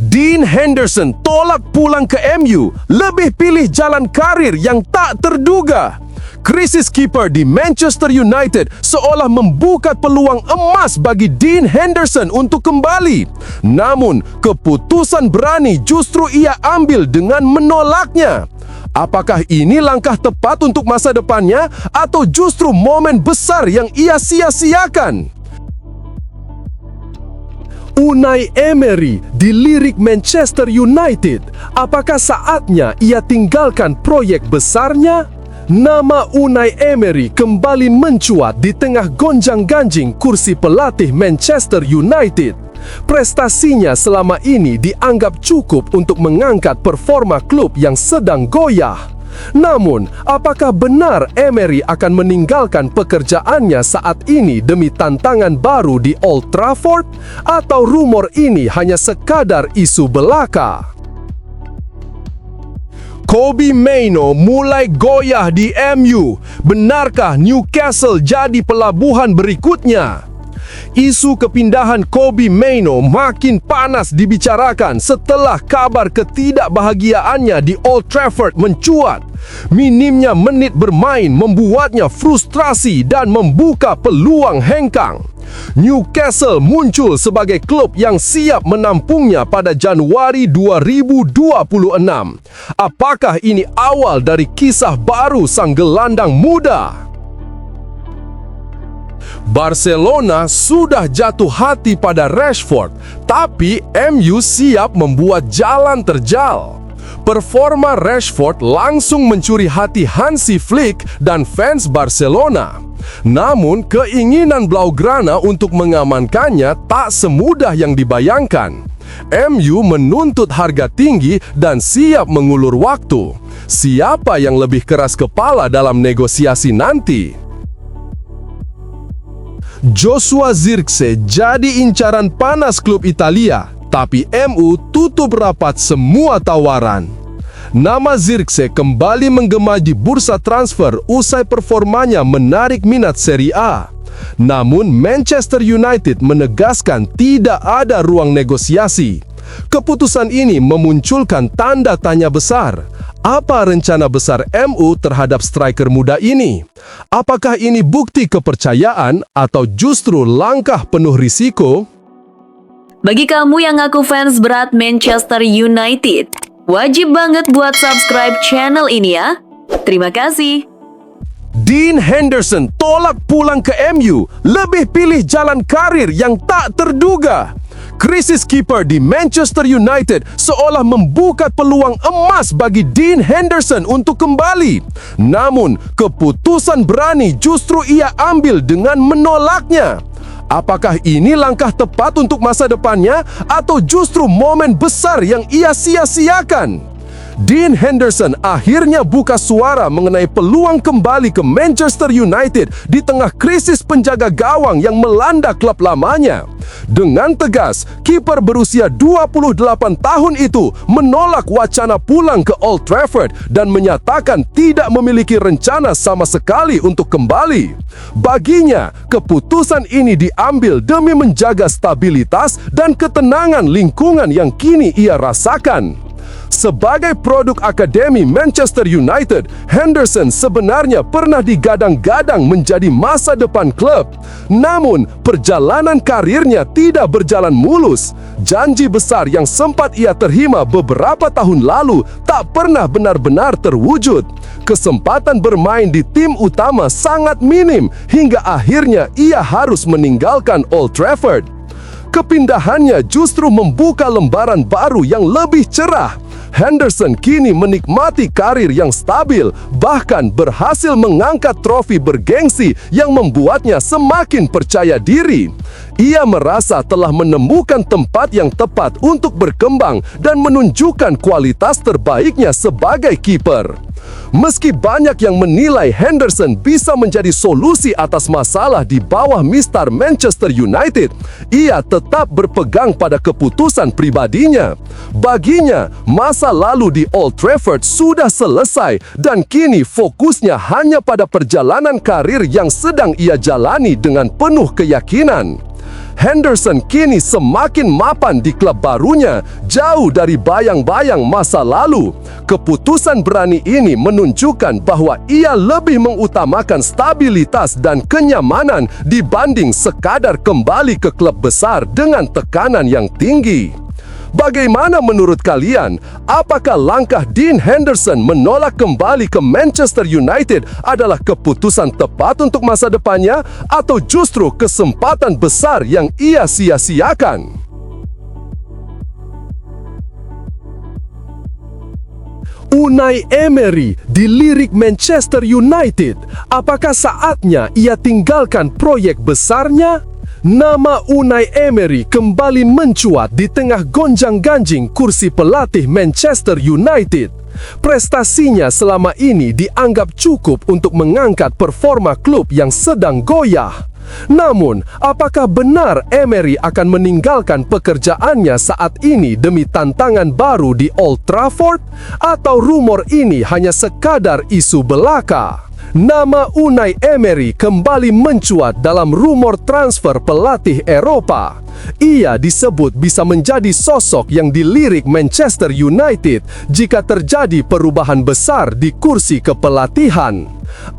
Dean Henderson tolak pulang ke MU, lebih pilih jalan karir yang tak terduga. Krisis kiper di Manchester United seolah membuka peluang emas bagi Dean Henderson untuk kembali. Namun, keputusan berani justru ia ambil dengan menolaknya. Apakah ini langkah tepat untuk masa depannya atau justru momen besar yang ia sia-siakan? Unai Emery dilirik Manchester United. Apakah saatnya ia tinggalkan proyek besarnya? Nama Unai Emery kembali mencuat di tengah gonjang-ganjing kursi pelatih Manchester United. Prestasinya selama ini dianggap cukup untuk mengangkat performa klub yang sedang goyah. Namun, apakah benar Emery akan meninggalkan pekerjaannya saat ini demi tantangan baru di Old Trafford? Atau rumor ini hanya sekadar isu belaka? Kobbie Mainoo mulai goyah di MU. Benarkah Newcastle jadi pelabuhan berikutnya? Isu kepindahan Kobbie Mainoo makin panas dibicarakan setelah kabar ketidakbahagiaannya di Old Trafford mencuat. Minimnya menit bermain membuatnya frustrasi dan membuka peluang hengkang. Newcastle muncul sebagai klub yang siap menampungnya pada Januari 2026. Apakah ini awal dari kisah baru sang gelandang muda? Barcelona sudah jatuh hati pada Rashford, tapi MU siap membuat jalan terjal. Performa Rashford langsung mencuri hati Hansi Flick dan fans Barcelona. Namun, keinginan Blaugrana untuk mengamankannya tak semudah yang dibayangkan. MU menuntut harga tinggi dan siap mengulur waktu. Siapa yang lebih keras kepala dalam negosiasi nanti? Joshua Zirkzee jadi incaran panas klub Italia, tapi MU tutup rapat semua tawaran. Nama Zirkzee kembali menggema di bursa transfer usai performanya menarik minat Serie A. Namun Manchester United menegaskan tidak ada ruang negosiasi. Keputusan ini memunculkan tanda tanya besar. Apa rencana besar MU terhadap striker muda ini? Apakah ini bukti kepercayaan atau justru langkah penuh risiko? Bagi kamu yang ngaku fans berat Manchester United, wajib banget buat subscribe channel ini ya. Terima kasih. Dean Henderson tolak pulang ke MU, lebih pilih jalan karir yang tak terduga. Krisis kiper di Manchester United seolah membuka peluang emas bagi Dean Henderson untuk kembali. Namun, keputusan berani justru ia ambil dengan menolaknya. Apakah ini langkah tepat untuk masa depannya atau justru momen besar yang ia sia-siakan? Dean Henderson akhirnya buka suara mengenai peluang kembali ke Manchester United di tengah krisis penjaga gawang yang melanda klub lamanya. Dengan tegas, kiper berusia 28 tahun itu menolak wacana pulang ke Old Trafford dan menyatakan tidak memiliki rencana sama sekali untuk kembali. Baginya, keputusan ini diambil demi menjaga stabilitas dan ketenangan lingkungan yang kini ia rasakan. Sebagai produk akademi Manchester United, Henderson sebenarnya pernah digadang-gadang menjadi masa depan klub. Namun, perjalanan karirnya tidak berjalan mulus. Janji besar yang sempat ia terima beberapa tahun lalu tak pernah benar-benar terwujud. Kesempatan bermain di tim utama sangat minim hingga akhirnya ia harus meninggalkan Old Trafford. Kepindahannya justru membuka lembaran baru yang lebih cerah. Henderson kini menikmati karir yang stabil, bahkan berhasil mengangkat trofi bergengsi yang membuatnya semakin percaya diri. Ia merasa telah menemukan tempat yang tepat untuk berkembang dan menunjukkan kualitas terbaiknya sebagai kiper. Meski banyak yang menilai Henderson bisa menjadi solusi atas masalah di bawah mistar Manchester United, ia tetap berpegang pada keputusan pribadinya. Baginya, masa lalu di Old Trafford sudah selesai dan kini fokusnya hanya pada perjalanan karir yang sedang ia jalani dengan penuh keyakinan. Henderson kini semakin mapan di klub barunya, jauh dari bayang-bayang masa lalu. Keputusan berani ini menunjukkan bahwa ia lebih mengutamakan stabilitas dan kenyamanan dibanding sekadar kembali ke klub besar dengan tekanan yang tinggi. Bagaimana menurut kalian? Apakah langkah Dean Henderson menolak kembali ke Manchester United adalah keputusan tepat untuk masa depannya, atau justru kesempatan besar yang ia sia-siakan? Unai Emery dilirik Manchester United. Apakah saatnya ia tinggalkan proyek besarnya? Nama Unai Emery kembali mencuat di tengah gonjang-ganjing kursi pelatih Manchester United. Prestasinya selama ini dianggap cukup untuk mengangkat performa klub yang sedang goyah. Namun, apakah benar Emery akan meninggalkan pekerjaannya saat ini demi tantangan baru di Old Trafford? Atau rumor ini hanya sekadar isu belaka? Nama Unai Emery kembali mencuat dalam rumor transfer pelatih Eropa. Ia disebut bisa menjadi sosok yang dilirik Manchester United jika terjadi perubahan besar di kursi kepelatihan.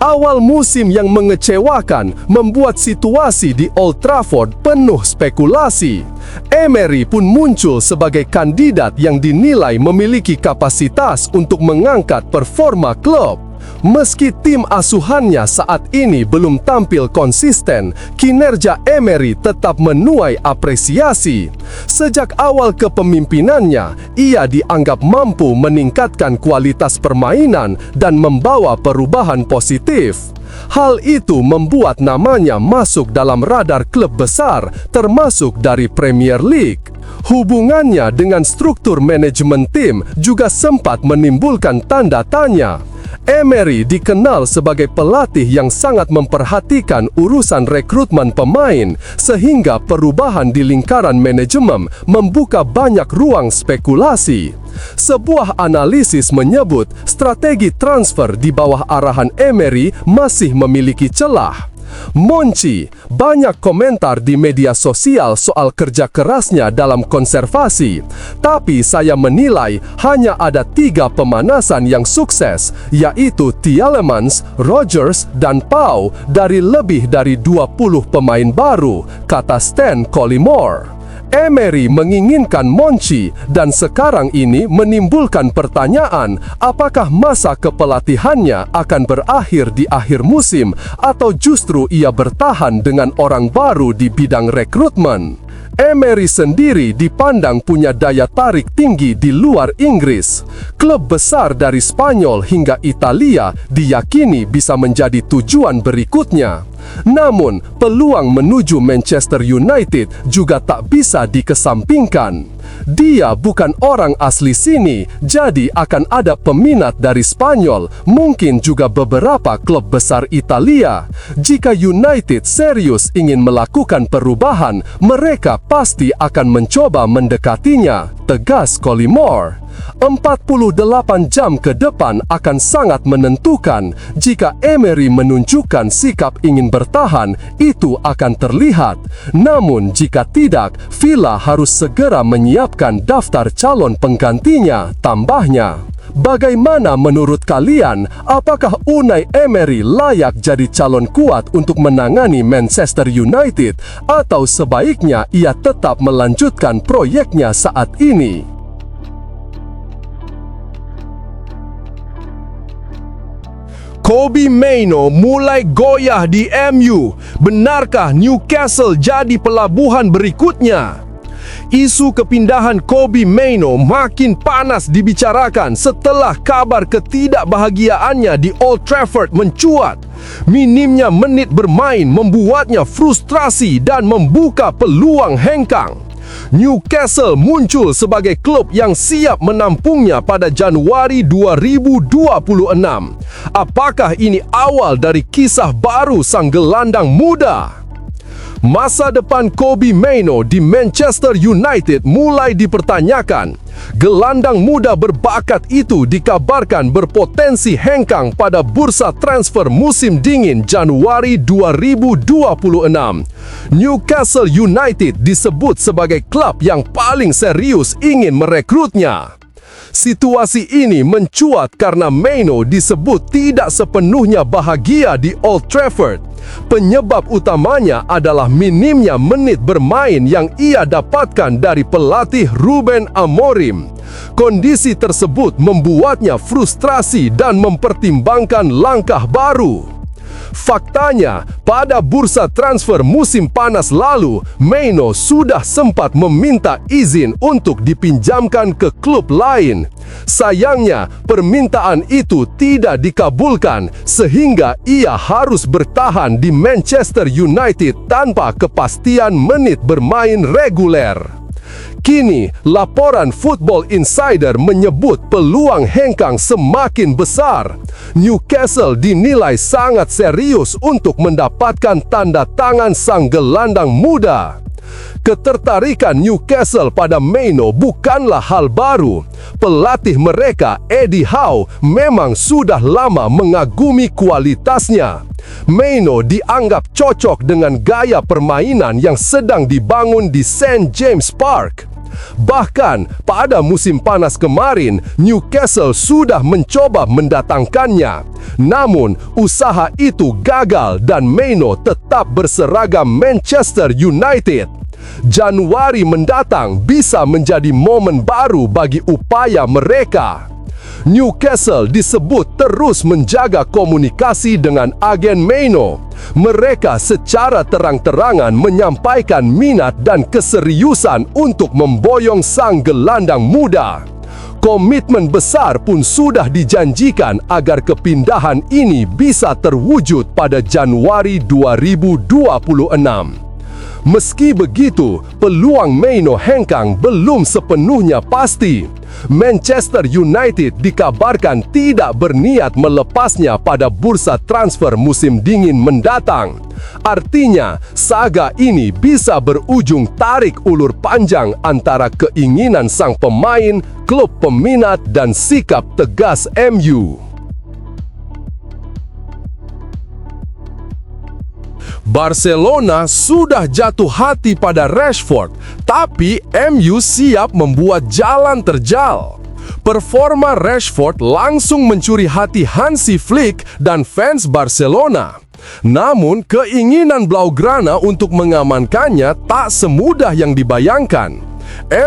Awal musim yang mengecewakan membuat situasi di Old Trafford penuh spekulasi. Emery pun muncul sebagai kandidat yang dinilai memiliki kapasitas untuk mengangkat performa klub. Meski tim asuhannya saat ini belum tampil konsisten, kinerja Emery tetap menuai apresiasi. Sejak awal kepemimpinannya, ia dianggap mampu meningkatkan kualitas permainan dan membawa perubahan positif. Hal itu membuat namanya masuk dalam radar klub besar, termasuk dari Premier League. Hubungannya dengan struktur manajemen tim juga sempat menimbulkan tanda tanya. Emery dikenal sebagai pelatih yang sangat memperhatikan urusan rekrutmen pemain, sehingga perubahan di lingkaran manajemen membuka banyak ruang spekulasi. Sebuah analisis menyebut strategi transfer di bawah arahan Emery masih memiliki celah. Monchi, banyak komentar di media sosial soal kerja kerasnya dalam konservasi. Tapi saya menilai hanya ada 3 pemanasan yang sukses, yaitu Tielemans, Rodgers, dan Pau dari lebih dari 20 pemain baru, kata Stan Collymore. Emery menginginkan Monchi dan sekarang ini menimbulkan pertanyaan apakah masa kepelatihannya akan berakhir di akhir musim atau justru ia bertahan dengan orang baru di bidang rekrutmen. Emery sendiri dipandang punya daya tarik tinggi di luar Inggris. Klub besar dari Spanyol hingga Italia diyakini bisa menjadi tujuan berikutnya. Namun, peluang menuju Manchester United juga tak bisa dikesampingkan. Dia bukan orang asli sini, jadi akan ada peminat dari Spanyol, mungkin juga beberapa klub besar Italia. Jika United serius ingin melakukan perubahan, mereka pasti akan mencoba mendekatinya, tegas Collymore. 48 jam ke depan akan sangat menentukan. Jika Emery menunjukkan sikap ingin bertahan, itu akan terlihat. Namun jika tidak, Villa harus segera menyiapkan daftar calon penggantinya, tambahnya. Bagaimana menurut kalian? Apakah Unai Emery layak jadi calon kuat untuk menangani Manchester United, atau sebaiknya ia tetap melanjutkan proyeknya saat ini? Kobbie Mainoo mulai goyah di MU. Benarkah Newcastle jadi pelabuhan berikutnya? Isu kepindahan Kobbie Mainoo makin panas dibicarakan setelah kabar ketidakbahagiaannya di Old Trafford mencuat. Minimnya menit bermain membuatnya frustrasi dan membuka peluang hengkang. Newcastle muncul sebagai klub yang siap menampungnya pada Januari 2026. Apakah ini awal dari kisah baru sang gelandang muda? Masa depan Kobbie Mainoo di Manchester United mulai dipertanyakan. Gelandang muda berbakat itu dikabarkan berpotensi hengkang pada bursa transfer musim dingin Januari 2026. Newcastle United disebut sebagai klub yang paling serius ingin merekrutnya. Situasi ini mencuat karena Mainoo disebut tidak sepenuhnya bahagia di Old Trafford. Penyebab utamanya adalah minimnya menit bermain yang ia dapatkan dari pelatih Ruben Amorim. Kondisi tersebut membuatnya frustrasi dan mempertimbangkan langkah baru. Faktanya, pada bursa transfer musim panas lalu, Mainoo sudah sempat meminta izin untuk dipinjamkan ke klub lain. Sayangnya, permintaan itu tidak dikabulkan sehingga ia harus bertahan di Manchester United tanpa kepastian menit bermain reguler. Kini, laporan Football Insider menyebut peluang hengkang semakin besar. Newcastle dinilai sangat serius untuk mendapatkan tanda tangan sang gelandang muda. Ketertarikan Newcastle pada Mainoo bukanlah hal baru. Pelatih mereka, Eddie Howe, memang sudah lama mengagumi kualitasnya. Mainoo dianggap cocok dengan gaya permainan yang sedang dibangun di St. James Park. Bahkan, pada musim panas kemarin, Newcastle sudah mencoba mendatangkannya. Namun, usaha itu gagal dan Mainoo tetap berseragam Manchester United. Januari mendatang bisa menjadi momen baru bagi upaya mereka. Newcastle disebut terus menjaga komunikasi dengan agen Mainoo. Mereka secara terang-terangan menyampaikan minat dan keseriusan untuk memboyong sang gelandang muda. Komitmen besar pun sudah dijanjikan agar kepindahan ini bisa terwujud pada Januari 2026. Meski begitu, peluang Mainoo hengkang belum sepenuhnya pasti. Manchester United dikabarkan tidak berniat melepasnya pada bursa transfer musim dingin mendatang. Artinya, saga ini bisa berujung tarik ulur panjang antara keinginan sang pemain, klub peminat, dan sikap tegas MU. Barcelona sudah jatuh hati pada Rashford, tapi MU siap membuat jalan terjal. Performa Rashford langsung mencuri hati Hansi Flick dan fans Barcelona. Namun, keinginan Blaugrana untuk mengamankannya tak semudah yang dibayangkan.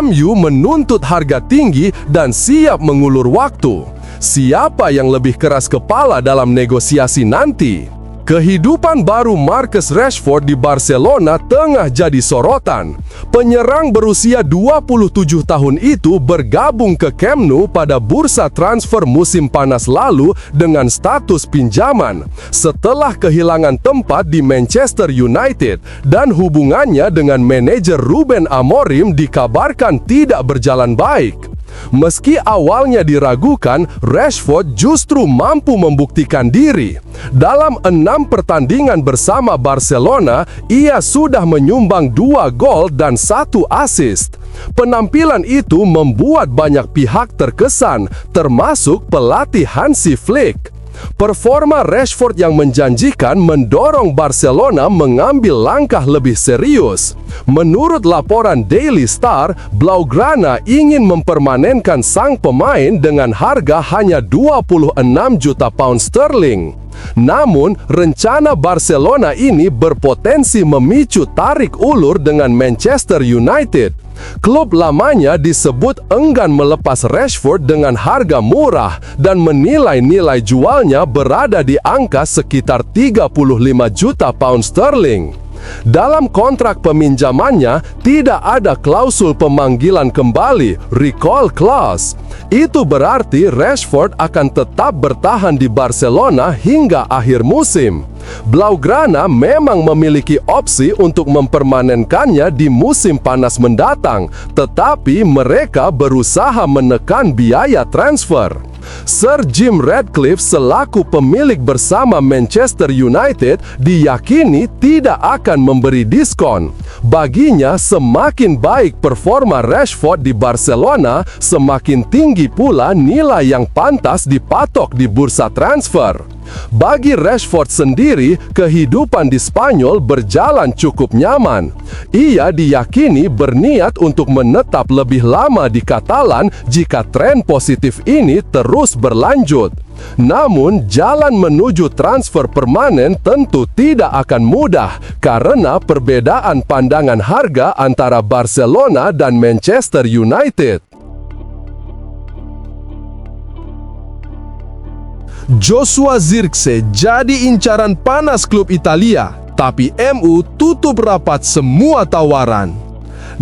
MU menuntut harga tinggi dan siap mengulur waktu. Siapa yang lebih keras kepala dalam negosiasi nanti? Kehidupan baru Marcus Rashford di Barcelona tengah jadi sorotan. Penyerang berusia 27 tahun itu bergabung ke Camp Nou pada bursa transfer musim panas lalu dengan status pinjaman, setelah kehilangan tempat di Manchester United dan hubungannya dengan manajer Ruben Amorim dikabarkan tidak berjalan baik. Meski awalnya diragukan, Rashford justru mampu membuktikan diri. Dalam 6 pertandingan bersama Barcelona, ia sudah menyumbang 2 gol dan 1 assist. Penampilan itu membuat banyak pihak terkesan, termasuk pelatih Hansi Flick. Performa Rashford yang menjanjikan mendorong Barcelona mengambil langkah lebih serius. Menurut laporan Daily Star, Blaugrana ingin mempermanenkan sang pemain dengan harga hanya 26 juta pound sterling. Namun, rencana Barcelona ini berpotensi memicu tarik ulur dengan Manchester United. Klub lamanya disebut enggan melepas Rashford dengan harga murah dan menilai nilai jualnya berada di angka sekitar 35 juta pound sterling. Dalam kontrak peminjamannya, tidak ada klausul pemanggilan kembali, recall clause. Itu berarti Rashford akan tetap bertahan di Barcelona hingga akhir musim. Blaugrana memang memiliki opsi untuk mempermanenkannya di musim panas mendatang, tetapi mereka berusaha menekan biaya transfer. Sir Jim Ratcliffe selaku pemilik bersama Manchester United diyakini tidak akan memberi diskon. Baginya, semakin baik performa Rashford di Barcelona, semakin tinggi pula nilai yang pantas dipatok di bursa transfer. Bagi Rashford sendiri, kehidupan di Spanyol berjalan cukup nyaman. Ia diyakini berniat untuk menetap lebih lama di Katalan jika tren positif ini terus berlanjut. Namun, jalan menuju transfer permanen tentu tidak akan mudah karena perbedaan pandangan harga antara Barcelona dan Manchester United. Joshua Zirkzee jadi incaran panas klub Italia, tapi MU tutup rapat semua tawaran.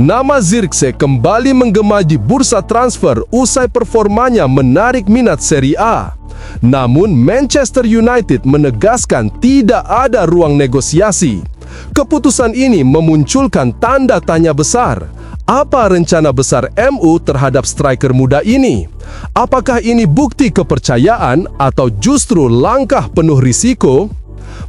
Nama Zirkzee kembali menggema di bursa transfer usai performanya menarik minat Serie A. Namun Manchester United menegaskan tidak ada ruang negosiasi. Keputusan ini memunculkan tanda tanya besar. Apa rencana besar MU terhadap striker muda ini? Apakah ini bukti kepercayaan atau justru langkah penuh risiko?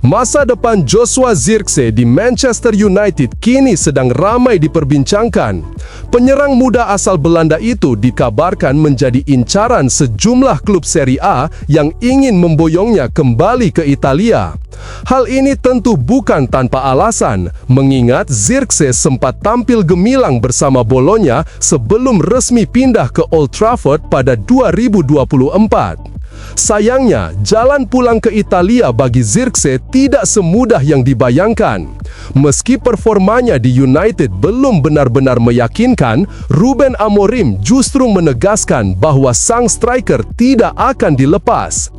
Masa depan Joshua Zirkzee di Manchester United kini sedang ramai diperbincangkan. Penyerang muda asal Belanda itu dikabarkan menjadi incaran sejumlah klub Serie A yang ingin memboyongnya kembali ke Italia. Hal ini tentu bukan tanpa alasan, mengingat Zirkzee sempat tampil gemilang bersama Bologna sebelum resmi pindah ke Old Trafford pada 2024. Sayangnya, jalan pulang ke Italia bagi Zirkzee tidak semudah yang dibayangkan. Meski performanya di United belum benar-benar meyakinkan, Ruben Amorim justru menegaskan bahwa sang striker tidak akan dilepas.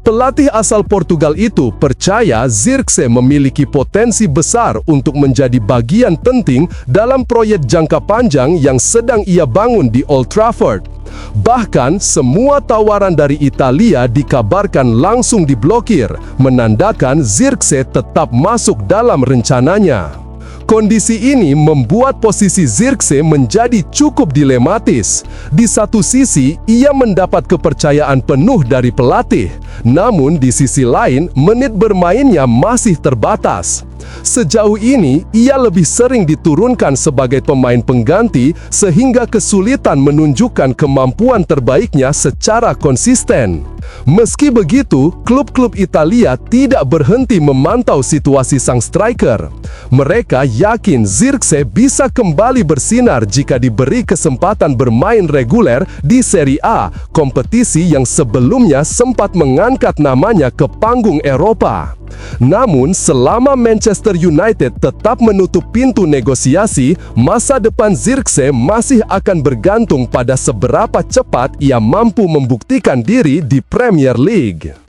Pelatih asal Portugal itu percaya Zirkzee memiliki potensi besar untuk menjadi bagian penting dalam proyek jangka panjang yang sedang ia bangun di Old Trafford. Bahkan, semua tawaran dari Italia dikabarkan langsung diblokir, menandakan Zirkzee tetap masuk dalam rencananya. Kondisi ini membuat posisi Zirkzee menjadi cukup dilematis. Di satu sisi, ia mendapat kepercayaan penuh dari pelatih, namun di sisi lain, menit bermainnya masih terbatas. Sejauh ini, ia lebih sering diturunkan sebagai pemain pengganti sehingga kesulitan menunjukkan kemampuan terbaiknya secara konsisten. Meski begitu, klub-klub Italia tidak berhenti memantau situasi sang striker. Mereka yakin Zirkzee bisa kembali bersinar jika diberi kesempatan bermain reguler di Serie A, kompetisi yang sebelumnya sempat mengangkat namanya ke panggung Eropa. Namun, selama Manchester United tetap menutup pintu negosiasi, masa depan Zirkzee masih akan bergantung pada seberapa cepat ia mampu membuktikan diri di Premier League.